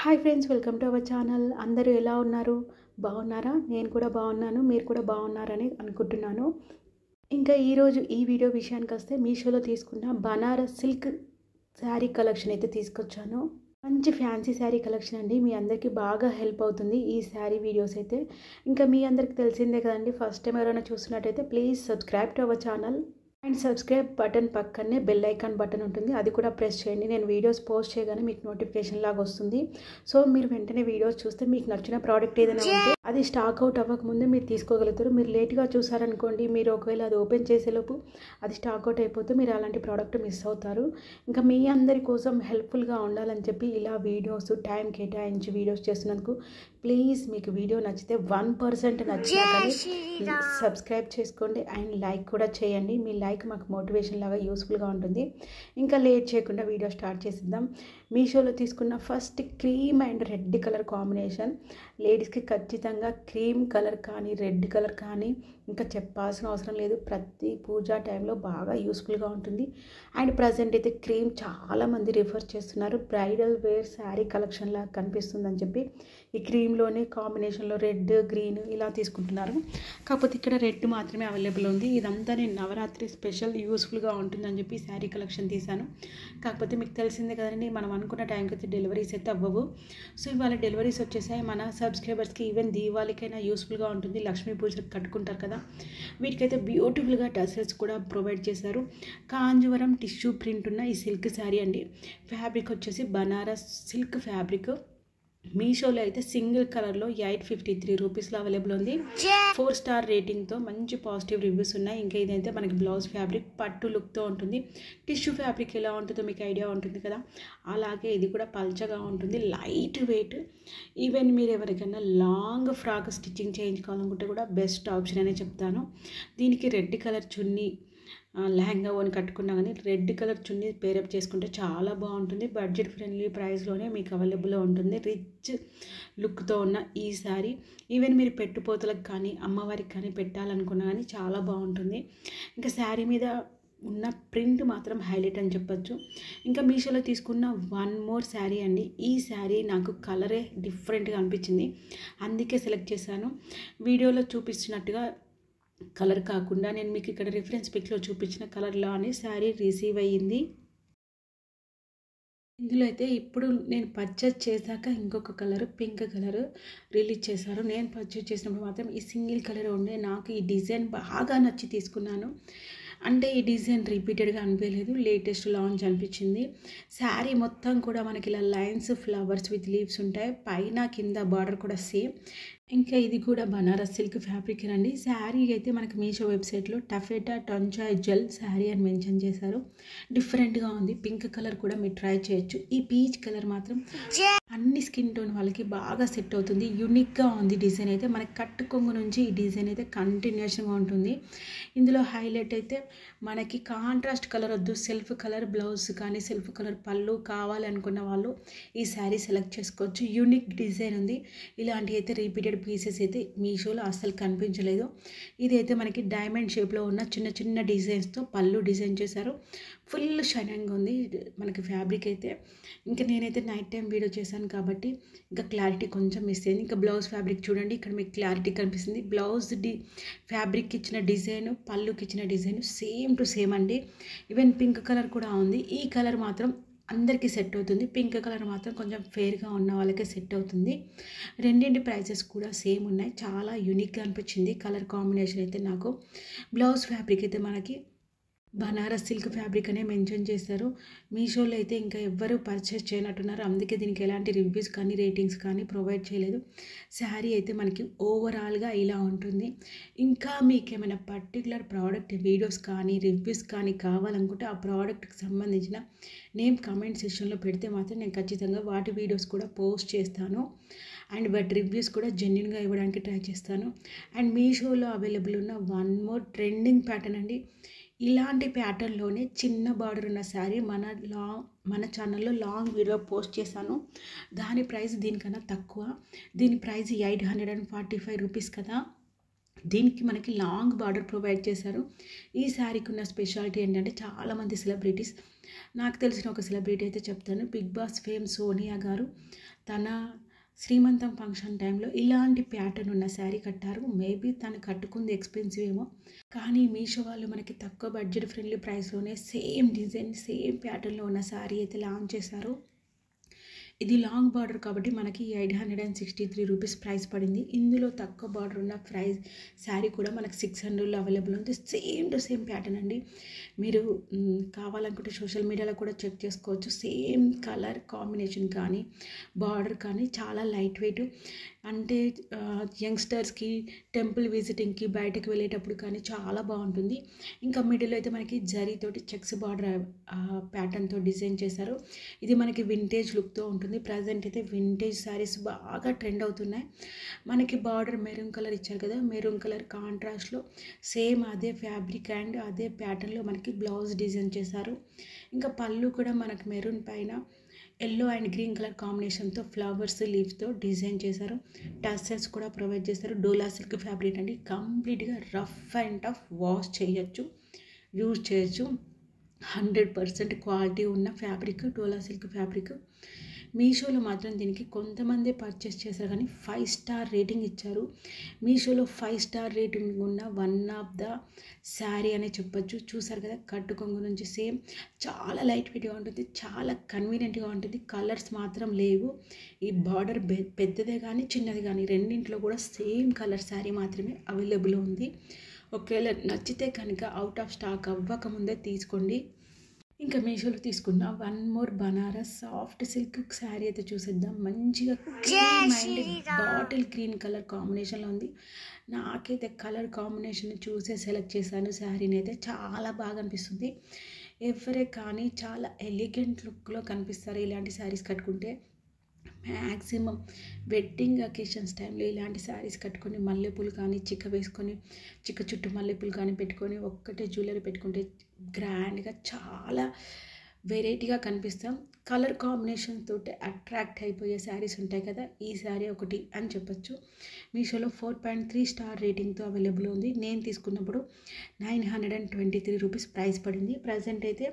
Hi friends, welcome to our channel. అందరూ ఎలా ఉన్నారు? బాగున్నారా? నేను కూడా బాగున్నాను. మీరు కూడా బాగున్నారని అనుకుంటున్నాను. ఇంకా ఈరోజు ఈ వీడియో విషయానికి వస్తే మీషోలో తీసుకున్న బనారస్ సిల్క్ శారీ కలెక్షన్ అయితే తీసుకొచ్చాను. మంచి ఫ్యాన్సీ శారీ కలెక్షన్ అండి. మీ అందరికీ బాగా హెల్ప్ అవుతుంది ఈ శారీ వీడియోస్ అయితే. ఇంకా మీ అందరికి తెలిసిందే కదండి. ఫస్ట్ టైం ఎవరైనా చూస్తున్నట్టయితే please subscribe to our channel and subscribe button పక్కనే బెల్ ఐకాన్ బటన్ ఉంటుంది, అది కూడా ప్రెస్ చేయండి. నేను వీడియోస్ పోస్ట్ చేయగానే మీకు నోటిఫికేషన్ లాగా వస్తుంది. సో మీరు వెంటనే వీడియోస్ చూస్తే మీకు నచ్చిన ప్రోడక్ట్ ఏదైనా ఉంటే అది స్టాక్ అవుట్ అవ్వకముందే మీరు తీసుకోగలుగుతారు. మీరు లేట్గా చూసారనుకోండి, మీరు ఒకవేళ అది ఓపెన్ చేసేలోపు అది స్టాక్ అవుట్ అయిపోతే మీరు అలాంటి ప్రోడక్ట్ మిస్ అవుతారు. ఇంకా మీ అందరి కోసం హెల్ప్ఫుల్గా ఉండాలని చెప్పి ఇలా వీడియోస్ టైం కేటాయించి వీడియోస్ చేస్తున్నందుకు ప్లీజ్ మీకు వీడియో నచ్చితే 1% నచ్చినా కానీ సబ్స్క్రైబ్ చేసుకోండి అండ్ లైక్ కూడా చేయండి. మీ లైక్ మాకు మోటివేషన్ లాగా యూస్ఫుల్గా ఉంటుంది. ఇంకా లేట్ చేయకుండా వీడియో స్టార్ట్ చేసిద్దాం. మీషోలో తీసుకున్న first cream and red colour combination. లేడీస్కి ఖచ్చితంగా క్రీమ్ కలర్ కానీ రెడ్ కలర్ కానీ ఇంకా చెప్పాల్సిన అవసరం లేదు. ప్రతి పూజా టైంలో బాగా యూస్ఫుల్గా ఉంటుంది. అండ్ ప్రజెంట్ అయితే క్రీమ్ చాలామంది రిఫర్ చేస్తున్నారు. బ్రైడల్ వేర్ శారీ కలెక్షన్ లాగా కనిపిస్తుందని చెప్పి ఈ క్రీమ్లోనే కాంబినేషన్లో రెడ్ గ్రీన్ ఇలా తీసుకుంటున్నారు. కాకపోతే ఇక్కడ రెడ్ మాత్రమే అవైలబుల్ ఉంది. ఇదంతా నేను నవరాత్రి స్పెషల్ యూస్ఫుల్గా ఉంటుందని చెప్పి శారీ కలెక్షన్ తీశాను. కాకపోతే మీకు తెలిసిందే కదండి, మనం అనుకున్న టైంకి అయితే డెలివరీస్ అయితే అవ్వవు. సో ఇవాళ డెలివరీస్ వచ్చేసాయి. మన సబ్స్క్రైబర్స్కి ఈవెన్ దీవాళికైనా యూస్ఫుల్గా ఉంటుంది. లక్ష్మీ పూజలకు కట్టుకుంటారు కదా, వీటికైతే బ్యూటిఫుల్గా టసల్స్ కూడా ప్రొవైడ్ చేశారు. కాంజీవరం టిష్యూ ప్రింట్ ఉన్న ఈ సిల్క్ శారీ అండి. ఫ్యాబ్రిక్ వచ్చేసి బనారస్ సిల్క్ ఫ్యాబ్రిక్. మీషోలో అయితే సింగిల్ కలర్లో 853 రూపీస్లో అవైలబుల్ ఉంది. 4 స్టార్ రేటింగ్తో మంచి పాజిటివ్ రివ్యూస్ ఉన్నాయి. ఇంకా ఇదైతే మనకి బ్లౌజ్ ఫ్యాబ్రిక్ పట్టు లుక్తో ఉంటుంది. టిష్యూ ఫ్యాబ్రిక్ ఎలా ఉంటుందో మీకు ఐడియా ఉంటుంది కదా, అలాగే ఇది కూడా పల్చగా ఉంటుంది, లైట్ వెయిట్. ఈవెన్ మీరు ఎవరికైనా లాంగ్ ఫ్రాక్ స్టిచ్చింగ్ చేయించుకోవాలనుకుంటే కూడా బెస్ట్ ఆప్షన్ అనే చెప్తాను. దీనికి రెడ్ కలర్ చున్నీ లెహంగా ఓని కట్టుకున్నా కానీ రెడ్ కలర్ చున్నీ పేరప్ చేసుకుంటే చాలా బాగుంటుంది. బడ్జెట్ ఫ్రెండ్లీ ప్రైస్లోనే మీకు అవైలబుల్లో ఉంటుంది. రిచ్ లుక్తో ఉన్న ఈ శారీ ఈవెన్ మీరు పెట్టుపోతలకు కానీ అమ్మవారికి కానీ పెట్టాలనుకున్నా కానీ చాలా బాగుంటుంది. ఇంకా శారీ మీద ఉన్న ప్రింట్ మాత్రం హైలైట్ అని చెప్పొచ్చు. ఇంకా మీషోలో తీసుకున్న వన్ మోర్ శారీ అండి. ఈ శారీ నాకు కలరే డిఫరెంట్గా అనిపించింది, అందుకే సెలెక్ట్ చేశాను. వీడియోలో చూపించినట్టుగా కలర్ కాకుండా నేను మీకు ఇక్కడ రిఫరెన్స్ పిక్లో చూపించిన కలర్లోనే శారీ రిసీవ్ అయ్యింది. ఇందులో అయితే ఇప్పుడు నేను పర్చేజ్ చేశాక ఇంకొక కలర్ పింక్ కలర్ రిలీజ్ చేశారు. నేను పర్చేజ్ చేసినప్పుడు మాత్రం ఈ సింగిల్ కలర్ ఉండే. నాకు ఈ డిజైన్ బాగా నచ్చి తీసుకున్నాను. అంటే ఈ డిజైన్ రిపీటెడ్గా అనిపించలేదు, లేటెస్ట్ లాంచ్ అనిపించింది. శారీ మొత్తం కూడా మనకి ఇలా లైన్స్ ఫ్లవర్స్ విత్ లీవ్స్ ఉంటాయి. పైన కింద బార్డర్ కూడా సేమ్. ఇంకా ఇది కూడా బనారస్ సిల్క్ ఫ్యాబ్రిక్ అండి. శారీ అయితే మనకి మీషో వెబ్సైట్లో టఫేటా టొంచాయ్ జెల్ శారీ అని మెన్షన్ చేశారు. డిఫరెంట్గా ఉంది. పింక్ కలర్ కూడా మీరు ట్రై చేయొచ్చు. ఈ పీచ్ కలర్ మాత్రం అన్ని స్కిన్ టోన్ వాళ్ళకి బాగా సెట్ అవుతుంది. యూనిక్గా ఉంది డిజైన్ అయితే. మనకి కట్టు కొంగు నుంచి ఈ డిజైన్ అయితే కంటిన్యూషన్గా ఉంటుంది. ఇందులో హైలైట్ అయితే మనకి కాంట్రాస్ట్ కలర్ వద్దు, సెల్ఫ్ కలర్ బ్లౌజ్ కానీ సెల్ఫ్ కలర్ పళ్ళు కావాలనుకున్న వాళ్ళు ఈ శారీ సెలెక్ట్ చేసుకోవచ్చు. యూనిక్ డిజైన్ ఉంది. ఇలాంటి అయితే రిపీటెడ్ పీసెస్ అయితే మీషోలో అస్సలు కనిపించలేదు. ఇదైతే మనకి డైమండ్ షేప్లో ఉన్న చిన్న చిన్న డిజైన్స్తో పళ్ళు డిజైన్ చేశారు. ఫుల్ షైనింగ్గా ఉంది మనకి ఫ్యాబ్రిక్ అయితే. ఇంకా నేనైతే నైట్ టైం వీడియో చేశాను కాబట్టి ఇంకా క్లారిటీ కొంచెం మిస్ అయింది. ఇంకా బ్లౌజ్ ఫ్యాబ్రిక్ చూడండి, ఇక్కడ మీకు క్లారిటీ కనిపిస్తుంది. బ్లౌజ్ ఫ్యాబ్రిక్ ఇచ్చిన డిజైన్, పళ్ళుకి ఇచ్చిన డిజైన్ సేమ్ టు సేమ్ అండి. ఈవెన్ పింక్ కలర్ కూడా ఉంది. ఈ కలర్ మాత్రం అందరికీ సెట్ అవుతుంది. పింక్ కలర్ మాత్రం కొంచెం ఫేర్గా ఉన్న వాళ్ళకే సెట్ అవుతుంది. రెండింటి ప్రైసెస్ కూడా సేమ్ ఉన్నాయి. చాలా యూనిక్గా అనిపించింది కలర్ కాంబినేషన్ అయితే నాకు. బ్లౌజ్ ఫ్యాబ్రిక్ అయితే మనకి బనారస్ సిల్క్ ఫ్యాబ్రిక్ అనే మెన్షన్ చేశారు. మీషోలో అయితే ఇంకా ఎవ్వరూ పర్చేస్ చేయనట్టున్నారు, అందుకే దీనికి ఎలాంటి రివ్యూస్ కానీ రేటింగ్స్ కానీ ప్రొవైడ్ చేయలేదు. శారీ అయితే మనకి ఓవరాల్గా ఇలా ఉంటుంది. ఇంకా మీకు ఏమైనా పర్టికులర్ ప్రోడక్ట్ వీడియోస్ కానీ రివ్యూస్ కానీ కావాలనుకుంటే ఆ ప్రోడక్ట్కి సంబంధించిన నేమ్ కామెంట్ సెక్షన్లో పెడితే మాత్రం నేను ఖచ్చితంగా వాటి వీడియోస్ కూడా పోస్ట్ చేస్తాను. అండ్ వాటి రివ్యూస్ కూడా జెన్యున్గా ఇవ్వడానికి ట్రై చేస్తాను. అండ్ మీషోలో అవైలబుల్ ఉన్న వన్ మోర్ ట్రెండింగ్ ప్యాటర్న్ అండి. ఇలాంటి ప్యాటర్న్లోనే చిన్న బార్డర్ ఉన్న శారీ మన ఛానల్లో లాంగ్ వీడియో పోస్ట్ చేశాను. దాని ప్రైస్ దీనికన్నా తక్కువ. దీని ప్రైస్ 845 రూపీస్ కదా. దీనికి మనకి లాంగ్ బార్డర్ ప్రొవైడ్ చేశారు. ఈ శారీకి ఉన్న స్పెషాలిటీ ఏంటంటే చాలామంది సెలబ్రిటీస్, నాకు తెలిసిన ఒక సెలబ్రిటీ అయితే చెప్తాను, బిగ్ బాస్ ఫేమ్ సోనియా గారు తన శ్రీమంతం ఫంక్షన్ టైంలో ఇలాంటి ప్యాటర్న్ ఉన్న శారీ కట్టారు. మేబీ తను కట్టుకుంది ఎక్స్పెన్సివ్ ఏమో, కానీ మీషో వాళ్ళు మనకి తక్కువ బడ్జెట్ ఫ్రెండ్లీ ప్రైస్లోనే సేమ్ డిజైన్ సేమ్ ప్యాటర్న్లో ఉన్న శారీ అయితే లాంచ్ చేశారు. ఇది లాంగ్ బార్డర్ కాబట్టి మనకి 863 రూపీస్ ప్రైస్ పడింది. ఇందులో తక్కువ బార్డర్ ఉన్న ప్రైస్ శారీ కూడా మనకు 600లో అవైలబుల్ ఉంది. సేమ్ టు సేమ్ ప్యాటర్న్ అండి. మీరు కావాలనుకుంటే సోషల్ మీడియాలో కూడా చెక్ చేసుకోవచ్చు. సేమ్ కలర్ కాంబినేషన్ కానీ బార్డర్ కానీ చాలా లైట్ వెయిట్, అంటే యంగ్స్టర్స్కి టెంపుల్ విజిటింగ్కి బయటకు వెళ్ళేటప్పుడు కానీ చాలా బాగుంటుంది. ఇంకా మిడిల్ అయితే మనకి జరీతోటి చెక్స్ బార్డర్ ప్యాటర్న్తో డిజైన్ చేశారు. ఇది మనకి వింటేజ్ లుక్తో ఉంటుంది. ప్రజెంట్ అయితే వింటేజ్ శారీస్ బాగా ట్రెండ్ అవుతున్నాయి. మనకి బార్డర్ మెరూన్ కలర్ ఇచ్చారు కదా, మెరూన్ కలర్ కాంట్రాస్ట్లో సేమ్ అదే ఫ్యాబ్రిక్ అండ్ అదే ప్యాటర్న్లో మనకి బ్లౌజ్ డిజైన్ చేశారు. ఇంకా పళ్ళు కూడా మనకి మెరూన్ పైన ఎల్లో అండ్ గ్రీన్ కలర్ కాంబినేషన్తో ఫ్లవర్స్ లీవ్స్తో డిజైన్ చేశారు. టసల్స్ కూడా ప్రొవైడ్ చేశారు. డోలా సిల్క్ ఫ్యాబ్రిక్ అండి, కంప్లీట్గా రఫ్ అండ్ టఫ్ వాష్ చేయొచ్చు, యూజ్ చేయొచ్చు. 100% క్వాలిటీ ఉన్న ఫ్యాబ్రిక్ డోలా సిల్క్ ఫ్యాబ్రిక్. మీషోలో మాత్రం దీనికి కొంతమంది పర్చేస్ చేశారు కానీ 5 స్టార్ రేటింగ్ ఇచ్చారు. మీషోలో 5 స్టార్ రేటింగ్ ఉన్న వన్ ఆఫ్ ద శారీ అనే చెప్పొచ్చు. చూసారు కదా, కట్టుకొంగు నుంచి సేమ్ చాలా లైట్ వెయిట్గా ఉంటుంది, చాలా కన్వీనియంట్గా ఉంటుంది. కలర్స్ మాత్రం లేవు. ఈ బార్డర్ పెద్దదే కానీ చిన్నది కానీ రెండింటిలో కూడా సేమ్ కలర్ శారీ మాత్రమే అవైలబుల్ ఉంది. ఒకవేళ నచ్చితే కనుక అవుట్ ఆఫ్ స్టాక్ అవ్వకముందే తీసుకోండి. ఇంకా మీషోలో తీసుకున్న one more Banaras soft silk sari అయితే చూసేద్దాం. మంచిగా cream and bottle green colour కాంబినేషన్లో ఉంది. నాకైతే కలర్ కాంబినేషన్ చూసే సెలెక్ట్ చేశాను. శారీని అయితే చాలా బాగా అనిపిస్తుంది. ఎవరే కానీ చాలా ఎలిగెంట్ లుక్లో కనిపిస్తారు ఇలాంటి శారీస్ కట్టుకుంటే. మ్యాక్సిమం వెడ్డింగ్ అకేషన్స్ టైంలో ఇలాంటి శారీస్ కట్టుకొని మల్లెపూలు కానీ చిక్క వేసుకొని చిక్క చుట్టూ మల్లెపూలు కానీ పెట్టుకొని ఒక్కటే జ్యువెలరీ పెట్టుకుంటే గ్రాండ్గా చాలా వెరైటీగా కనిపిస్తాం. కలర్ కాంబినేషన్ తోటి అట్రాక్ట్ అయిపోయే శారీస్ ఉంటాయి కదా, ఈ శారీ ఒకటి అని చెప్పొచ్చు. మీషోలో 4.3 స్టార్ రేటింగ్తో అవైలబుల్ ఉంది. నేను తీసుకున్నప్పుడు 923 రూపీస్ ప్రైస్ పడింది. ప్రజెంట్ అయితే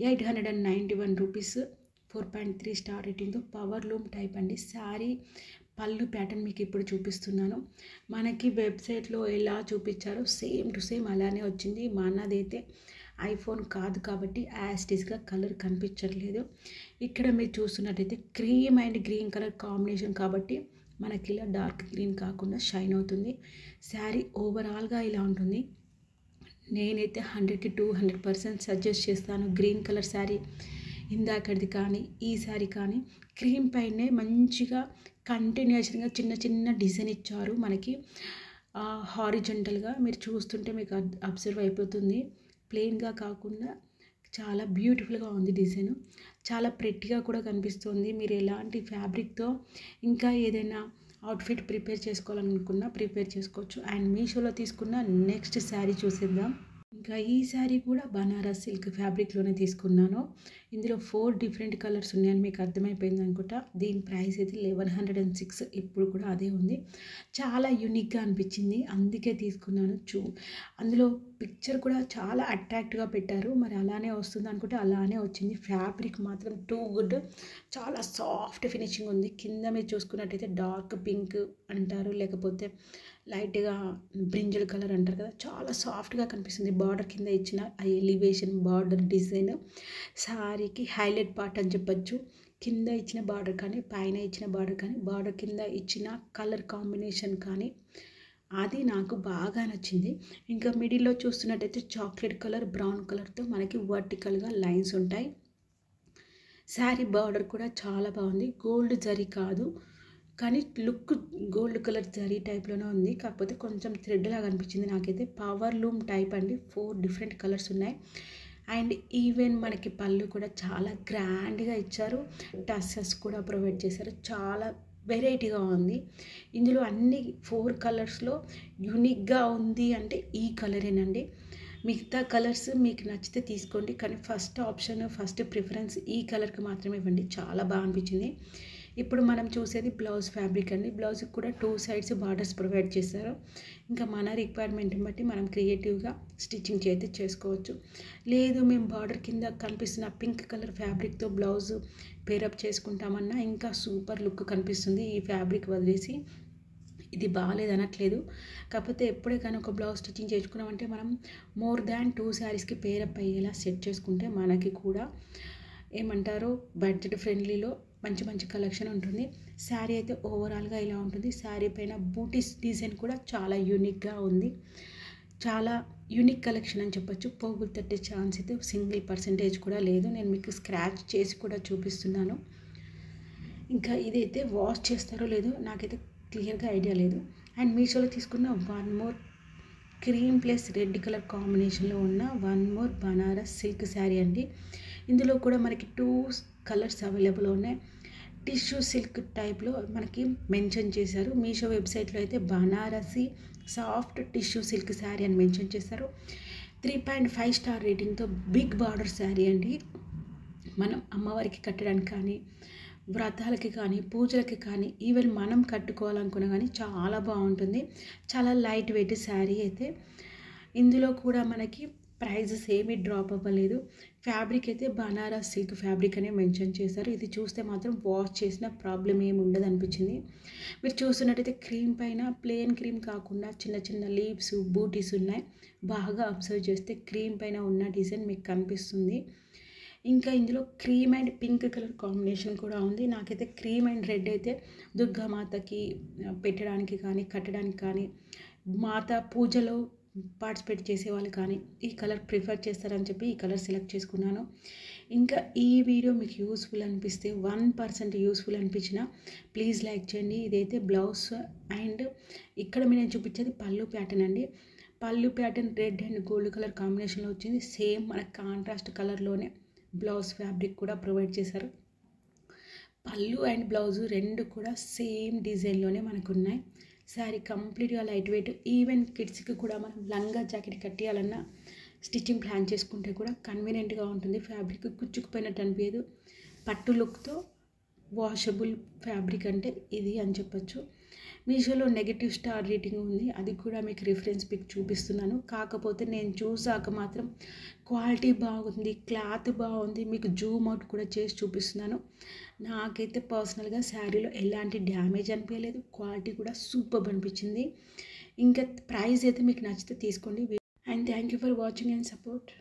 891 రూపీస్. 4.3 స్టార్ రేటింగ్తో పవర్ లూమ్ టైప్ అండి. శారీ పళ్ళు ప్యాటర్న్ మీకు ఇప్పుడు చూపిస్తున్నాను. మనకి వెబ్సైట్లో ఎలా చూపించారో సేమ్ టు సేమ్ అలానే వచ్చింది. మనదైతే ఐఫోన్ కాదు కాబట్టి యాస్టీస్గా కలర్ కనిపించట్లేదు. ఇక్కడ మీరు చూస్తున్నట్టయితే cream and green colour combination కాబట్టి మనకి ఇలా డార్క్ గ్రీన్ కాకుండా షైన్ అవుతుంది. శారీ ఓవరాల్గా ఇలా ఉంటుంది. నేనైతే 100కి 200% సజెస్ట్ చేస్తాను. గ్రీన్ కలర్ శారీ ఇందాకది కానీ ఈ శారీ కానీ క్రీమ్ పైనే మంచిగా కంటిన్యూషన్గా చిన్న చిన్న డిజైన్ ఇచ్చారు. మనకి హారిజంటల్గా మీరు చూస్తుంటే మీకు అబ్జర్వ్ అయిపోతుంది. ప్లెయిన్గా కాకుండా చాలా బ్యూటిఫుల్గా ఉంది డిజైన్. చాలా ప్రెట్టిగా కూడా కనిపిస్తుంది. మీరు ఎలాంటి ఫ్యాబ్రిక్తో ఇంకా ఏదైనా అవుట్ఫిట్ ప్రిపేర్ చేసుకోవాలనుకున్నా ప్రిపేర్ చేసుకోవచ్చు. అండ్ మీషోలో తీసుకున్న నెక్స్ట్ శారీ చూసేద్దాం. ఇంకా ఈ శారీ కూడా బనారస్ సిల్క్ ఫ్యాబ్రిక్లోనే తీసుకున్నాను. ఇందులో 4 డిఫరెంట్ కలర్స్ ఉన్నాయని మీకు అర్థమైపోయింది అనుకుంటా. దీని ప్రైస్ అయితే 1106. ఇప్పుడు కూడా అదే ఉంది. చాలా యూనిక్గా అనిపించింది, అందుకే తీసుకున్నాను. అందులో పిక్చర్ కూడా చాలా అట్రాక్ట్గా పెట్టారు. మరి అలానే వస్తుంది అనుకుంటే అలానే వచ్చింది. ఫ్యాబ్రిక్ మాత్రం టూ గుడ్, చాలా సాఫ్ట్ ఫినిషింగ్ ఉంది. కింద మీరు చూసుకున్నట్టయితే డార్క్ పింక్ అంటారు, లేకపోతే లైట్గా బ్రింజల్ కలర్ అంటారు కదా, చాలా సాఫ్ట్గా కనిపిస్తుంది. బార్డర్ కింద ఇచ్చిన ఎలివేషన్ బార్డర్ డిజైన్ శారీకి హైలైట్ పార్ట్ అని చెప్పచ్చు. కింద ఇచ్చిన బార్డర్ కానీ పైన ఇచ్చిన బార్డర్ కానీ బార్డర్ కింద ఇచ్చిన కలర్ కాంబినేషన్ కానీ అది నాకు బాగా నచ్చింది. ఇంకా మిడిల్లో చూస్తున్నట్టయితే చాక్లెట్ కలర్ బ్రౌన్ కలర్తో మనకి వర్టికల్గా లైన్స్ ఉంటాయి. శారీ బార్డర్ కూడా చాలా బాగుంది. గోల్డ్ జరీ కాదు కానీ లుక్ గోల్డ్ కలర్ జరీ టైప్లోనే ఉంది, కాకపోతే కొంచెం థ్రెడ్ లాగా అనిపించింది నాకైతే. పవర్ లూమ్ టైప్ అండి. 4 డిఫరెంట్ కలర్స్ ఉన్నాయి. అండ్ ఈవెన్ మనకి పళ్ళు కూడా చాలా గ్రాండ్గా ఇచ్చారు. టసల్స్ కూడా ప్రొవైడ్ చేశారు. చాలా వెరైటీగా ఉంది. ఇందులో అన్ని 4 కలర్స్లో యూనిక్గా ఉంది అంటే ఈ కలరేనండి. మిగతా కలర్స్ మీకు నచ్చితే తీసుకోండి, కానీ ఫస్ట్ ఆప్షన్ ఫస్ట్ ప్రిఫరెన్స్ ఈ కలర్కి మాత్రమే ఇవ్వండి. చాలా బాగా అనిపించింది. ఇప్పుడు మనం చూసేది బ్లౌజ్ ఫ్యాబ్రిక్ అండి. బ్లౌజ్కి కూడా 2 సైడ్స్ బార్డర్స్ ప్రొవైడ్ చేశారు. ఇంకా మన రిక్వైర్మెంట్ని బట్టి మనం క్రియేటివ్గా స్టిచ్చింగ్ అయితే చేసుకోవచ్చు. లేదు మేము బార్డర్ కింద కనిపిస్తున్న పింక్ కలర్ ఫ్యాబ్రిక్తో బ్లౌజ్ పేరప్ చేసుకుంటామన్నా ఇంకా సూపర్ లుక్ కనిపిస్తుంది. ఈ ఫ్యాబ్రిక్ వదిలేసి ఇది బాగాలేదు అనట్లేదు. కాకపోతే ఎప్పుడే కానీ ఒక బ్లౌజ్ స్టిచ్చింగ్ చేసుకున్నామంటే మనం మోర్ దాన్ 2 శారీస్కి పేరప్ అయ్యేలా సెట్ చేసుకుంటే మనకి కూడా ఏమంటారు బడ్జెట్ ఫ్రెండ్లీలో మంచి మంచి కలెక్షన్ ఉంటుంది. శారీ అయితే ఓవరాల్గా ఇలా ఉంటుంది. శారీ పైన బూటీస్ డిజైన్ కూడా చాలా యూనిక్గా ఉంది. చాలా యూనిక్ కలెక్షన్ అని చెప్పొచ్చు. పోగులు తట్టే ఛాన్స్ అయితే సింగిల్% కూడా లేదు. నేను మీకు స్క్రాచ్ చేసి కూడా చూపిస్తున్నాను. ఇంకా ఇదైతే వాష్ చేస్తారో లేదో నాకైతే క్లియర్గా ఐడియా లేదు. అండ్ మీషోలో తీసుకున్న one more cream plus red colour కాంబినేషన్లో ఉన్న one more Banaras silk sari అండి. ఇందులో కూడా మనకి 2 కలర్స్ అవైలబుల్ ఉన్నాయి. టిష్యూ సిల్క్ టైప్లో మనకి మెన్షన్ చేశారు. మీషో వెబ్సైట్లో అయితే Banarasi soft tissue silk sari అని మెన్షన్ చేశారు. 3.5 స్టార్ రేటింగ్తో బిగ్ బార్డర్ శారీ అండి. మనం అమ్మవారికి కట్టడానికి కానీ, వ్రతాలకి కానీ, పూజలకి కానీ, ఈవెన్ మనం కట్టుకోవాలనుకున్నా కానీ చాలా బాగుంటుంది. చాలా లైట్ వెయిట్ శారీ అయితే. ఇందులో కూడా మనకి ప్రైజెస్ ఏమీ డ్రాప్ అవ్వలేదు. ఫ్యాబ్రిక్ అయితే బనారస్ సిల్క్ ఫ్యాబ్రిక్ అనే మెన్షన్ చేశారు. ఇది చూస్తే మాత్రం వాష్ చేసిన ప్రాబ్లం ఏమి ఉండదు అనిపించింది. మీరు చూస్తున్నట్టయితే క్రీమ్ పైన ప్లెయిన్ క్రీమ్ కాకుండా చిన్న చిన్న లీవ్స్, బూటీస్ ఉన్నాయి. బాగా అబ్జర్వ్ చేస్తే క్రీమ్ పైన ఉన్న డిజైన్ మీకు కనిపిస్తుంది. ఇంకా ఇందులో cream and pink colour combination కూడా ఉంది. నాకైతే క్రీమ్ అండ్ రెడ్ అయితే దుర్గామాతకి పెట్టడానికి కానీ, కట్టడానికి కానీ, మాత పూజలో పార్టిసిపేట్ చేసే వాళ్ళు కానీ ఈ కలర్ ప్రిఫర్ చేస్తారని చెప్పి ఈ కలర్ సెలెక్ట్ చేసుకున్నాను. ఇంకా ఈ వీడియో మీకు యూస్ఫుల్ అనిపిస్తే 1% యూస్ఫుల్ అనిపించిన ప్లీజ్ లైక్ చేయండి. ఇదైతే బ్లౌజ్ అండ్ ఇక్కడ నేను చూపించేది పళ్ళు ప్యాటర్న్ అండి. పళ్ళు pattern red and gold colour కాంబినేషన్లో వచ్చింది. సేమ్ మన కాంట్రాస్ట్ కలర్లోనే బ్లౌజ్ ఫ్యాబ్రిక్ కూడా ప్రొవైడ్ చేశారు. పళ్ళు అండ్ బ్లౌజు 2 కూడా సేమ్ డిజైన్లోనే మనకు ఉన్నాయి. శారీ కంప్లీట్గా లైట్ వెయిట్. ఈవెన్ కిడ్స్కి కూడా మనం లంగా జాకెట్ కట్టేయాలన్నా స్టిచ్చింగ్ ప్లాన్ చేసుకుంటే కూడా కన్వీనియంట్గా ఉంటుంది. ఫ్యాబ్రిక్ కుచ్చుకుపోయినట్టు అనిపించదు. పట్టు లుక్తో వాషబుల్ ఫ్యాబ్రిక్ అంటే ఇది అని చెప్పొచ్చు. మీషోలో నెగిటివ్ స్టార్ రేటింగ్ ఉంది. అది కూడా మీకు రిఫరెన్స్ పిక్ చూపిస్తున్నాను. కాకపోతే నేను చూసాక మాత్రం క్వాలిటీ బాగుంది, క్లాత్ బాగుంది, మీకు జూమ్ అవుట్ కూడా చేసి చూపిస్తున్నాను. నాకైతే పర్సనల్గా శారీలో ఎలాంటి డ్యామేజ్ అనిపించలేదు. క్వాలిటీ కూడా సూపర్ అనిపించింది. ఇంకా ప్రైస్ అయితే మీకు నచ్చితే తీసుకోండి. And thank you for watching and support.